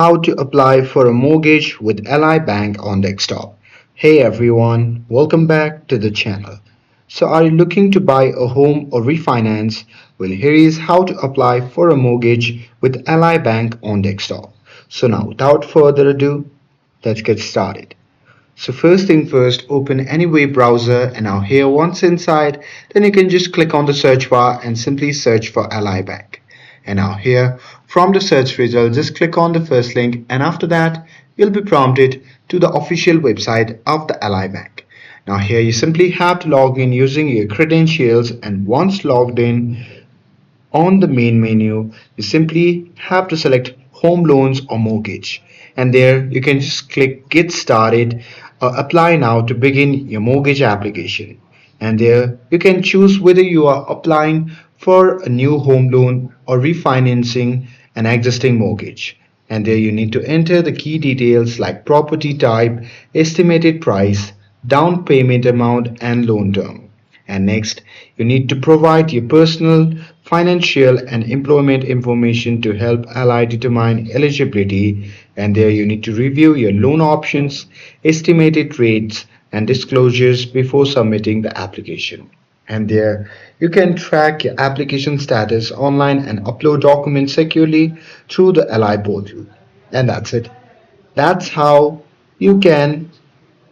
How to apply for a mortgage with Ally Bank on desktop. Hey everyone, welcome back to the channel. So are you looking to buy a home or refinance? Well, here is how to apply for a mortgage with Ally Bank on desktop. So now without further ado, let's get started. So first thing first, open any web browser and now here once inside, then you can just click on the search bar and simply search for Ally Bank. And now here from the search result, just click on the first link and after that you'll be prompted to the official website of the Ally Bank. Now here you simply have to log in using your credentials and once logged in, on the main menu, you simply have to select home loans or mortgage. And there you can just click get started or apply now to begin your mortgage application. And there you can choose whether you are applying for a new home loan or refinancing an existing mortgage. And there you need to enter the key details like property type, estimated price, down payment amount, and loan term. And next, you need to provide your personal, financial, and employment information to help Ally determine eligibility. And there, you need to review your loan options, estimated rates, and disclosures before submitting the application. And there, you can track your application status online and upload documents securely through the Ally portal. And that's it. That's how you can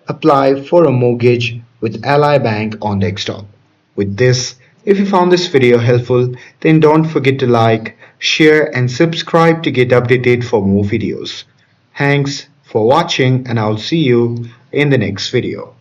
apply for a mortgage with Ally Bank on desktop. With this, if you found this video helpful, then don't forget to like, share and subscribe to get updated for more videos. Thanks for watching and I'll see you in the next video.